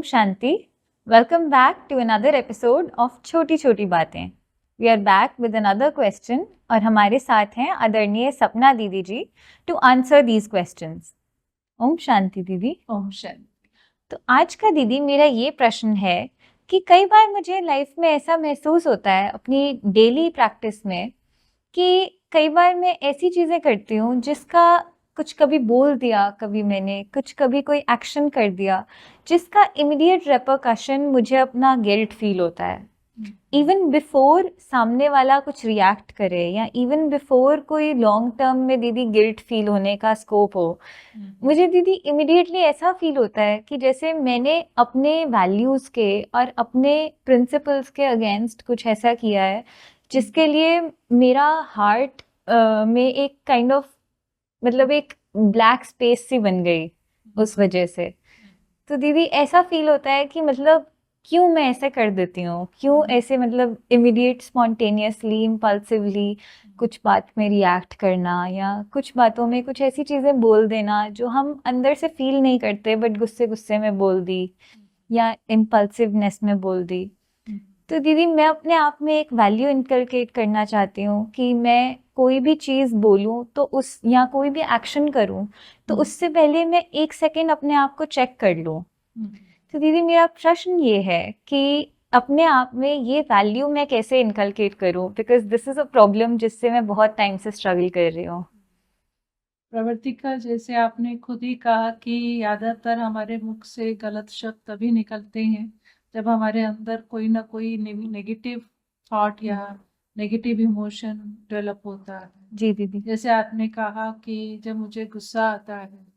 ओम शांति। Welcome back to another episode of छोटी छोटी बातें। We are back with another question और हमारे साथ हैं आदरणीय सपना दीदी ji to answer these questions. ओम शांति दीदी। ओम शांति। तो आज का दीदी मेरा ये प्रश्न है कि कई बार मुझे लाइफ में ऐसा महसूस होता है अपनी डेली प्रैक्टिस में कि कई बार मैं ऐसी चीज़ें करती हूँ जिसका कुछ कभी बोल दिया, कभी मैंने कुछ कभी कोई एक्शन कर दिया जिसका इमीडिएट रेपरकशन मुझे अपना गिल्ट फील होता है। इवन बिफोर सामने वाला कुछ रिएक्ट करे या इवन बिफोर कोई लॉन्ग टर्म में दीदी गिल्ट फील होने का स्कोप हो, मुझे दीदी इमिडिएटली ऐसा फील होता है कि जैसे मैंने अपने वैल्यूज़ के और अपने प्रिंसिपल्स के अगेंस्ट कुछ ऐसा किया है जिसके लिए मेरा हार्ट में एक काइंड ऑफ मतलब एक ब्लैक स्पेस सी बन गई उस वजह से। तो दीदी ऐसा फील होता है कि मतलब क्यों मैं ऐसे कर देती हूँ, क्यों ऐसे मतलब इमीडिएट स्पॉन्टेनियसली इम्पल्सिवली कुछ बात में रिएक्ट करना या कुछ बातों में कुछ ऐसी चीज़ें बोल देना जो हम अंदर से फील नहीं करते बट गुस्से गुस्से में बोल दी या इम्पल्सिवनेस में बोल दी। तो दीदी मैं अपने आप में एक वैल्यू इनकलकेट करना चाहती हूँ कि मैं कोई भी चीज़ बोलूँ तो उस या कोई भी एक्शन करूँ तो उससे पहले मैं एक सेकेंड अपने आप को चेक कर लूँ। तो दीदी मेरा प्रश्न ये है कि अपने आप में ये वैल्यू मैं कैसे इनकलकेट करूँ, because this is a problem जिससे मैं बहुत टाइम से स्ट्रगल कर रही हूँ। प्रवर्तिका, जैसे आपने खुद ही कहा कि ज्यादातर हमारे मुख से गलत शब्द तभी निकलते हैं जब हमारे अंदर कोई ना कोई नेगेटिव थॉट या नेगेटिव इमोशन डेवलप होता है। जी दीदी। जैसे आपने कहा कि जब मुझे गुस्सा आता है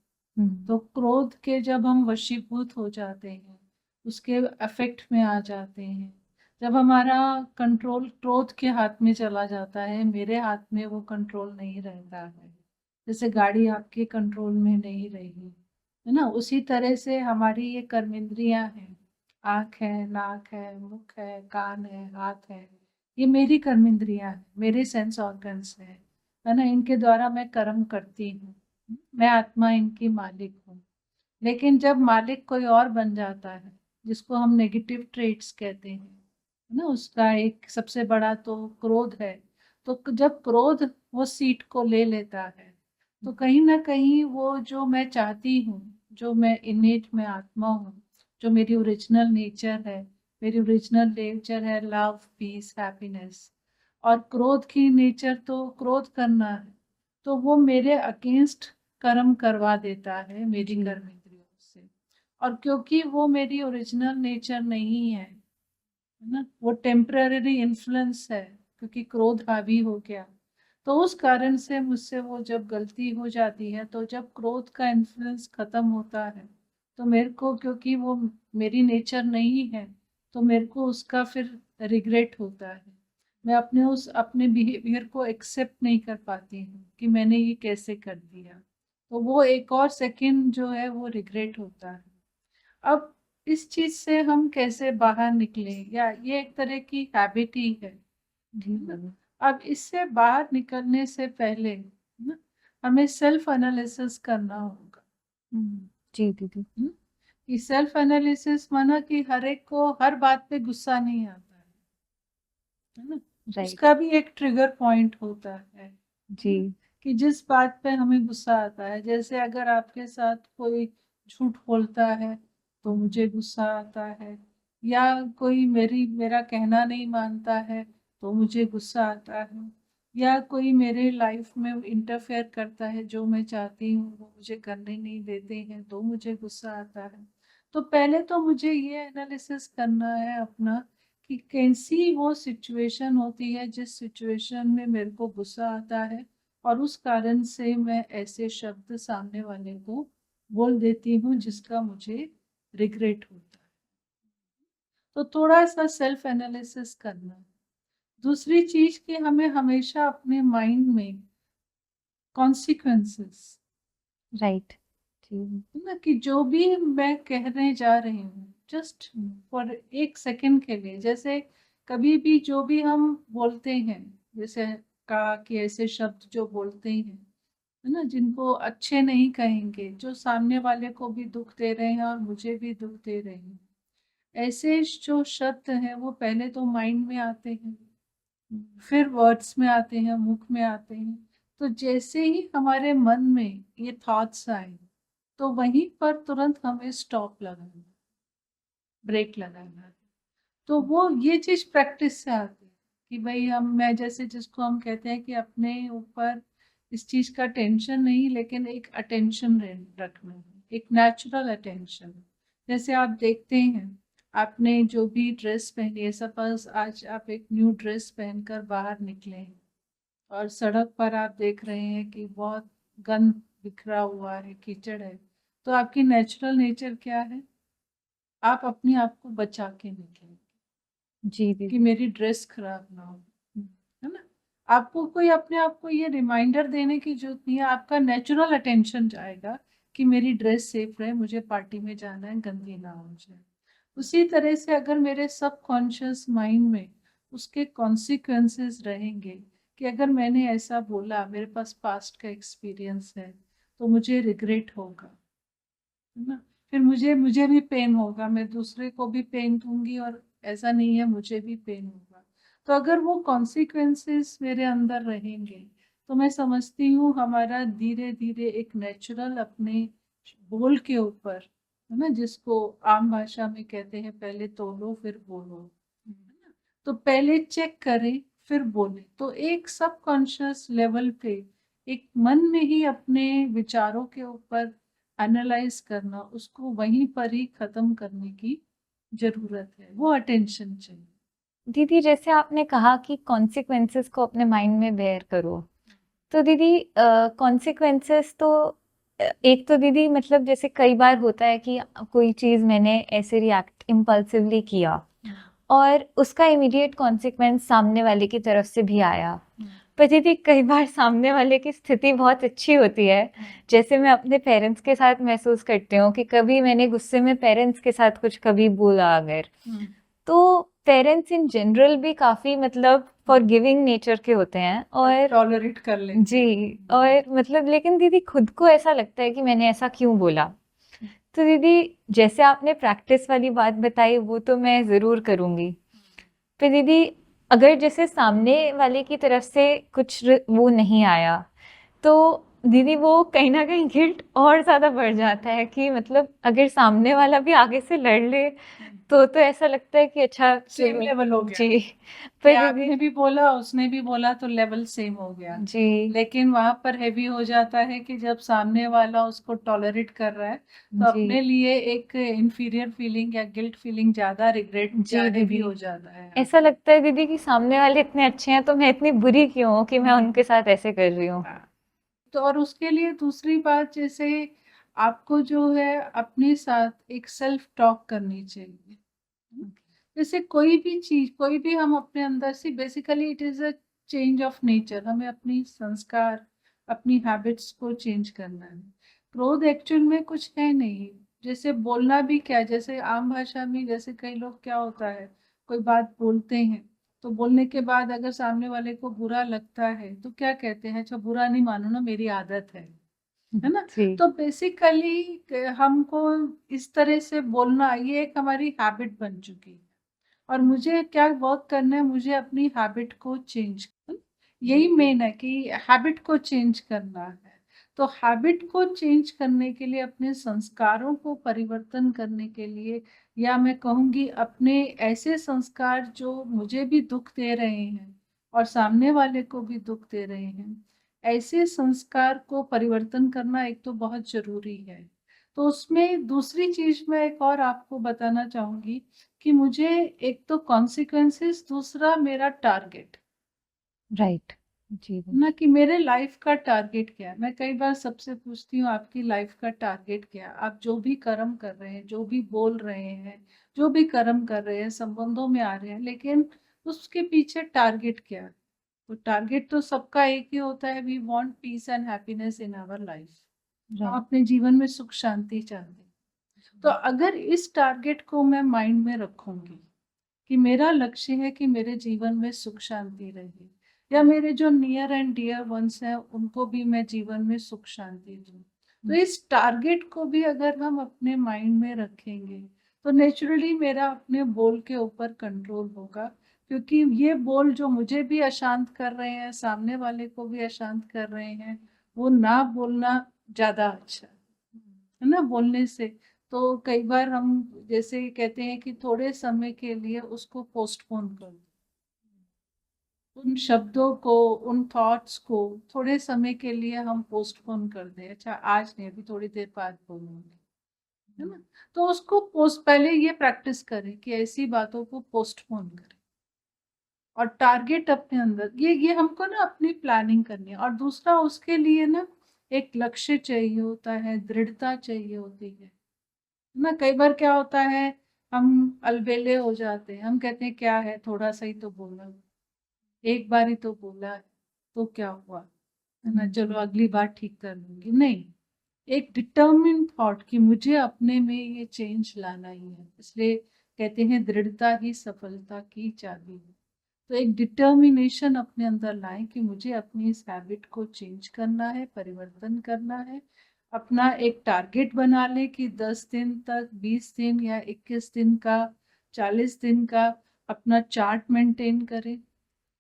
तो क्रोध के जब हम वशीभूत हो जाते हैं, उसके अफेक्ट में आ जाते हैं, जब हमारा कंट्रोल क्रोध के हाथ में चला जाता है, मेरे हाथ में वो कंट्रोल नहीं रहता है, जैसे गाड़ी आपके कंट्रोल में नहीं रही है ना, उसी तरह से हमारी ये कर्मेंद्रियां हैं, आँख है, नाक है, मुख है, कान है, हाथ है, ये मेरी कर्मेंद्रियां हैं, मेरे सेंस ऑर्गन्स है ना, इनके द्वारा मैं कर्म करती हूँ, मैं आत्मा इनकी मालिक हूँ। लेकिन जब मालिक कोई और बन जाता है, जिसको हम नेगेटिव ट्रेट्स कहते हैं, है ना, उसका एक सबसे बड़ा तो क्रोध है। तो जब क्रोध वो सीट को ले लेता है तो कहीं ना कहीं वो जो मैं चाहती हूँ, जो मैं इनेट में आत्मा हूँ, जो मेरी ओरिजिनल नेचर है, मेरी ओरिजिनल नेचर है लव, पीस, हैप्पीनेस, और क्रोध की नेचर तो क्रोध करना है, तो वो मेरे अगेंस्ट कर्म करवा देता है मेरी कर्म इंद्रियों से। और क्योंकि वो मेरी ओरिजिनल नेचर नहीं है ना, वो टेम्पररी इन्फ्लुएंस है, क्योंकि क्रोध हावी हो गया, तो उस कारण से मुझसे वो जब गलती हो जाती है, तो जब क्रोध का इन्फ्लुएंस खत्म होता है तो मेरे को, क्योंकि वो मेरी नेचर नहीं है, तो मेरे को उसका फिर रिग्रेट होता है। मैं अपने बिहेवियर को एक्सेप्ट नहीं कर पाती हूँ कि मैंने ये कैसे कर दिया, तो वो एक और सेकंड जो है वो रिग्रेट होता है। अब इस चीज से हम कैसे बाहर निकले, या ये एक तरह की हैबिट ही है ना? अब इससे बाहर निकलने से पहले ना हमें सेल्फ एनालिसिस करना होगा। जी दीदी। कि सेल्फ एनालिसिस माना कि हर एक को हर बात पे गुस्सा नहीं आता है ना, राइट। उसका भी एक ट्रिगर पॉइंट होता है जी। कि जिस बात पे हमें गुस्सा आता है, जैसे अगर आपके साथ कोई झूठ बोलता है तो मुझे गुस्सा आता है, या कोई मेरा कहना नहीं मानता है तो मुझे गुस्सा आता है, या कोई मेरे लाइफ में इंटरफेयर करता है, जो मैं चाहती हूँ वो मुझे करने नहीं देते हैं तो मुझे गुस्सा आता है। तो पहले तो मुझे ये एनालिसिस करना है अपना कि कैसी वो सिचुएशन होती है जिस सिचुएशन में मेरे को गुस्सा आता है, और उस कारण से मैं ऐसे शब्द सामने वाले को बोल देती हूँ जिसका मुझे रिग्रेट होता है। तो थोड़ा सा सेल्फ एनालिसिस करना। दूसरी चीज कि हमें हमेशा अपने माइंड में कॉन्सिक्वेंसेस, राइट। ना, कि जो भी मैं कहने जा रही हूँ, जस्ट फॉर एक सेकंड के लिए, जैसे कभी भी जो भी हम बोलते हैं, जैसे कहा कि ऐसे शब्द जो बोलते हैं, है ना, जिनको अच्छे नहीं कहेंगे, जो सामने वाले को भी दुख दे रहे हैं और मुझे भी दुख दे रहे हैं, ऐसे जो शब्द हैं वो पहले तो माइंड में आते हैं, फिर वर्ड्स में आते हैं, मुख में आते हैं। तो जैसे ही हमारे मन में ये थॉट्स आए तो वहीं पर तुरंत हमें स्टॉप लगाना, ब्रेक लगाना है। तो वो ये चीज प्रैक्टिस से आती है कि भाई मैं जैसे जिसको हम कहते हैं कि अपने ऊपर इस चीज का टेंशन नहीं, लेकिन एक अटेंशन रखना है, एक नेचुरल अटेंशन। जैसे आप देखते हैं, आपने जो भी ड्रेस पहनी है, सपोज आज आप एक न्यू ड्रेस पहनकर बाहर निकले हैं और सड़क पर आप देख रहे हैं कि बहुत गंद बिखरा हुआ है, कीचड़ है, तो आपकी नेचुरल नेचर क्या है? आप अपने आप को बचा के निकलेंगे जी कि दीदी। मेरी ड्रेस खराब ना हो, है ना? आपको कोई अपने आप को ये रिमाइंडर देने की जरूरत नहीं है, आपका नेचुरल अटेंशन जाएगा कि मेरी ड्रेस सेफ रहे, मुझे पार्टी में जाना है, गंदी ना हो जाए। उसी तरह से अगर मेरे सबकॉन्शियस माइंड में उसके कॉन्सिक्वेंसेस रहेंगे कि अगर मैंने ऐसा बोला, मेरे पास पास्ट का एक्सपीरियंस है, तो मुझे रिग्रेट होगा, है ना? फिर मुझे मुझे भी पेन होगा, मैं दूसरे को भी पेन दूंगी और ऐसा नहीं है मुझे भी पेन होगा। तो अगर वो कॉन्सिक्वेंसेस मेरे अंदर रहेंगे तो मैं समझती हूँ हमारा धीरे धीरे एक नेचुरल अपने बोल के ऊपर, है ना, जिसको आम भाषा में कहते हैं पहले तोलो फिर बोलो, है ना? तो पहले चेक करें फिर बोले, तो एक सबकॉन्शियस लेवल पे एक मन में ही अपने विचारों के ऊपर एनालाइज करना, उसको वहीं पर ही खत्म करने की जरूरत है, वो अटेंशन चाहिए। दीदी जैसे आपने कहा कि कॉन्सिक्वेंसेस को अपने माइंड में बेयर करो, तो दीदी कॉन्सिक्वेंसेस तो एक तो दीदी मतलब जैसे कई बार होता है कि कोई चीज़ मैंने ऐसे रिएक्ट इम्पल्सिवली किया और उसका इमीडिएट कॉन्सिक्वेंस सामने वाले की तरफ से भी आया। पर दीदी कई बार सामने वाले की स्थिति बहुत अच्छी होती है, जैसे मैं अपने पेरेंट्स के साथ महसूस करती हूँ कि कभी मैंने गुस्से में पेरेंट्स के साथ कुछ कभी बोला अगर, तो पेरेंट्स इन जनरल भी काफ़ी मतलब फॉरगिविंग नेचर के होते हैं और टॉलरेट कर लेते जी, और मतलब लेकिन दीदी खुद को ऐसा लगता है कि मैंने ऐसा क्यों बोला। तो दीदी जैसे आपने प्रैक्टिस वाली बात बताई वो तो मैं ज़रूर करूँगी। फिर दीदी अगर जैसे सामने वाले की तरफ से कुछ वो नहीं आया, तो दीदी वो कहीं न कहीं गिल्ट और ज़्यादा बढ़ जाता है कि मतलब अगर सामने वाला भी आगे से लड़ ले तो ऐसा लगता है कि अच्छा सेम चलो लेवल हो गया जी। कि पर दीदी आपने भी बोला उसने भी बोला तो लेवल सेम हो गया। जी, लेकिन वहां पर हैवी हो जाता है कि जब सामने वाला उसको टॉलरेट कर रहा है तो जी, अपने लिए एक इंफीरियर फीलिंग या गिल्ट फीलिंग ज्यादा, रिग्रेट जी हैवी दीदी। हो जाता है ऐसा आपको। लगता है दीदी कि सामने वाले इतने अच्छे हैं तो मैं इतनी बुरी क्यों हूँ कि मैं उनके साथ ऐसे कर रही हूँ। हाँ। तो और उसके लिए दूसरी बात, जैसे आपको जो है अपने साथ एक सेल्फ टॉक करनी चाहिए। जैसे कोई भी चीज, कोई भी हम अपने अंदर से, basically it is a change of nature, हमें अपनी संस्कार, अपनी हैबिट्स को चेंज करना है। क्रोध एक्चुअल में कुछ है नहीं, जैसे बोलना भी क्या है, जैसे आम भाषा में जैसे कई लोग क्या होता है, कोई बात बोलते हैं तो बोलने के बाद अगर सामने वाले को बुरा लगता है तो क्या कहते हैं, अच्छा बुरा नहीं मानो ना, मेरी आदत है ना? जी, तो बेसिकली हमको इस तरह से बोलना, ये एक हमारी हैबिट बन चुकी है और मुझे क्या वर्क करना है, मुझे अपनी हैबिट को चेंज, यही मेन है कि हैबिट को चेंज करना है। तो हैबिट को चेंज करने के लिए, अपने संस्कारों को परिवर्तन करने के लिए, या मैं कहूँगी अपने ऐसे संस्कार जो मुझे भी दुख दे रहे हैं और सामने वाले को भी दुख दे रहे हैं, ऐसे संस्कार को परिवर्तन करना एक तो बहुत जरूरी है। तो उसमें दूसरी चीज मैं एक और आपको बताना चाहूंगी कि मुझे एक तो कॉन्सिक्वेंसेस, दूसरा मेरा टारगेट, राइट, जी ना दीदी, कि मेरे लाइफ का टारगेट क्या है। मैं कई बार सबसे पूछती हूँ आपकी लाइफ का टारगेट क्या है? आप जो भी कर्म कर रहे हैं, जो भी बोल रहे हैं, जो भी कर्म कर रहे हैं, संबंधों में आ रहे हैं, लेकिन उसके पीछे टारगेट क्या है? तो टारगेट तो सबका एक ही होता है, we want peace and happiness in our life. हम राइट, अपने जीवन में सुख शांति चाहते हैं। तो अगर इस टारगेट को मैं माइंड में रखूंगी कि मेरा लक्ष्य है कि मेरे जीवन में सुख शांति रहे, या मेरे जो नियर एंड डियर वंस हैं उनको भी मैं जीवन में सुख शांति दूं, तो इस टारगेट को भी अगर हम अपने माइंड में रखेंगे तो नेचुरली मेरा अपने बोल के ऊपर कंट्रोल होगा, क्योंकि ये बोल जो मुझे भी अशांत कर रहे हैं, सामने वाले को भी अशांत कर रहे हैं, वो ना बोलना ज्यादा अच्छा है ना बोलने से। तो कई बार हम जैसे कहते हैं कि थोड़े समय के लिए उसको पोस्टपोन कर दो, उन शब्दों को, उन थॉट्स को थोड़े समय के लिए हम पोस्टपोन कर दें। अच्छा आज नहीं, अभी थोड़ी देर बाद बोलूंगी, है ना। तो उसको पोस्ट पहले ये प्रैक्टिस करें कि ऐसी बातों को पोस्टपोन करें, और टारगेट अपने अंदर ये हमको ना अपनी प्लानिंग करनी है। और दूसरा उसके लिए ना एक लक्ष्य चाहिए होता है, दृढ़ता चाहिए होती है ना। कई बार क्या होता है, हम अलबेले हो जाते हैं, हम कहते हैं क्या है, थोड़ा सा ही तो बोला, एक बार ही तो बोला है, तो क्या हुआ, है ना, चलो अगली बार ठीक कर लूंगी। नहीं, एक डिटर्मिन थॉट कि मुझे अपने में ये चेंज लाना ही है। इसलिए कहते हैं दृढ़ता ही सफलता की चाबी है। तो एक डिटर्मिनेशन अपने अंदर लाएं कि मुझे अपनी इस हैबिट को चेंज करना है, परिवर्तन करना है। अपना एक टारगेट बना लें कि 10 दिन तक, 20 दिन या 21 दिन का, 40 दिन का अपना चार्ट मेंटेन करें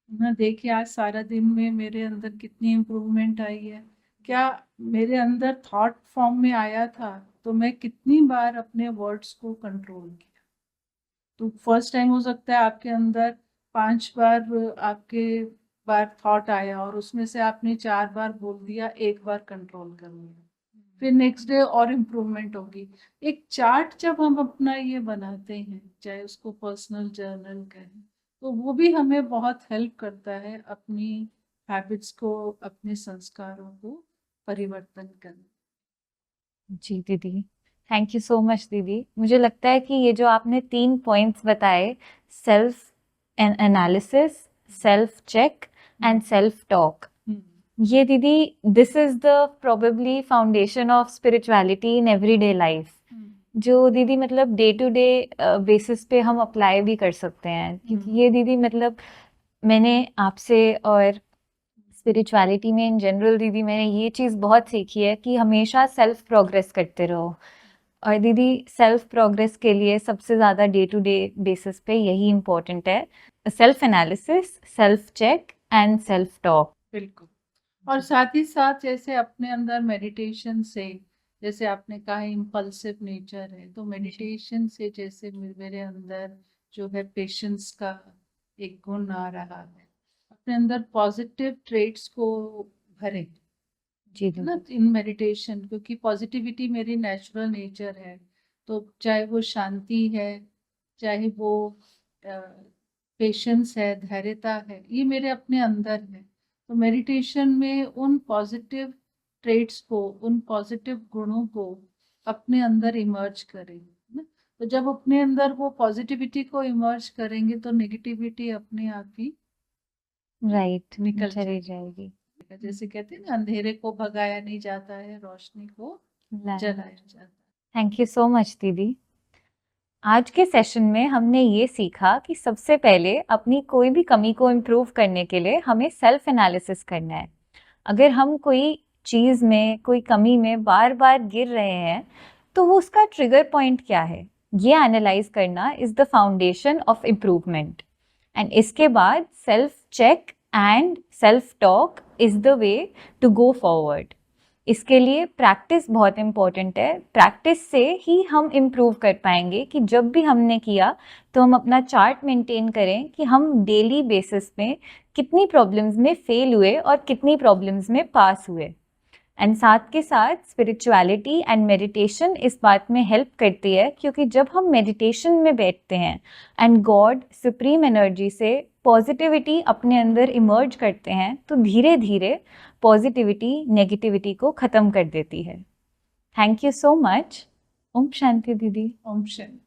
ना। देखिए आज सारा दिन में मेरे अंदर कितनी इम्प्रूवमेंट आई है, क्या मेरे अंदर थॉट फॉर्म में आया था, तो मैं कितनी बार अपने वर्ड्स को कंट्रोल किया। तो फर्स्ट टाइम हो सकता है आपके अंदर 5 बार आपके बार थॉट आया और उसमें से आपने 4 बार बोल दिया, 1 बार कंट्रोल कर लिया, फिर नेक्स्ट डे और इम्प्रूवमेंट होगी। एक चार्ट जब हम अपना ये बनाते हैं, चाहे उसको पर्सनल जर्नल कहें, तो वो भी हमें बहुत हेल्प करता है अपनी हैबिट्स को, अपने संस्कारों को परिवर्तन करने। जी दीदी, थैंक यू सो मच दीदी। मुझे लगता है कि ये जो आपने 3 पॉइंट्स बताए, self analysis, self check and self talk, ये दीदी, this is the probably foundation of spirituality in everyday life, जो दीदी मतलब डे टू डे बेसिस पे हम अप्लाई भी कर सकते हैं। क्योंकि ये दीदी मतलब मैंने आपसे और स्पिरिचुअलिटी में इन जनरल दीदी मैंने ये चीज़ बहुत सीखी है कि हमेशा सेल्फ प्रोग्रेस करते रहो। और दीदी सेल्फ प्रोग्रेस के लिए सबसे ज़्यादा डे टू डे बेसिस पे यही इम्पोर्टेंट है, self analysis, self check and self talk. बिल्कुल। और साथ ही साथ जैसे अपने अंदर मेडिटेशन से, जैसे आपने कहा इम्पल्सिव नेचर है, तो मेडिटेशन से जैसे मेरे अंदर जो है पेशेंस का एक गुण आ रहा है, अपने अंदर पॉजिटिव ट्रेट्स को भरें, जी है ना, दीदी। In meditation. क्योंकि पॉजिटिविटी मेरी नेचुरल नेचर है, तो चाहे वो शांति है, चाहे वो पेशेंस है, धैर्यता है, ये मेरे अपने अंदर है। तो मेडिटेशन में उन पॉजिटिव ट्रेट्स को, उन पॉजिटिव गुणों को अपने अंदर इमर्ज करें ना। तो जब अपने अंदर वो पॉजिटिविटी को इमर्ज करेंगे तो नेगेटिविटी अपने आप ही राइट, निकल चली जाएगी। जाएगी। जैसे कहते हैं ना, अंधेरे को भगाया नहीं जाता है, रोशनी को जलाया जाता है। थैंक यू सो मच दीदी। आज के सेशन में हमने ये सीखा कि सबसे पहले अपनी कोई भी कमी को इम्प्रूव करने के लिए हमें सेल्फ एनालिसिस करना है। अगर हम कोई चीज़ में, कोई कमी में बार बार गिर रहे हैं, तो वो उसका ट्रिगर पॉइंट क्या है, ये एनालाइज करना is the foundation of improvement. And इसके बाद self check and self talk is the way to go forward. इसके लिए प्रैक्टिस बहुत इम्पॉर्टेंट है। प्रैक्टिस से ही हम इम्प्रूव कर पाएंगे कि जब भी हमने किया तो हम अपना चार्ट मेंटेन करें कि हम डेली बेसिस में कितनी प्रॉब्लम्स में फेल हुए और कितनी प्रॉब्लम्स में पास हुए। एंड साथ के साथ स्पिरिचुअलिटी एंड मेडिटेशन इस बात में हेल्प करती है, क्योंकि जब हम मेडिटेशन में बैठते हैं एंड गॉड सुप्रीम एनर्जी से पॉजिटिविटी अपने अंदर इमर्ज करते हैं, तो धीरे धीरे पॉजिटिविटी नेगेटिविटी को ख़त्म कर देती है। Thank you so much. Om शांति दीदी। ओम शांति।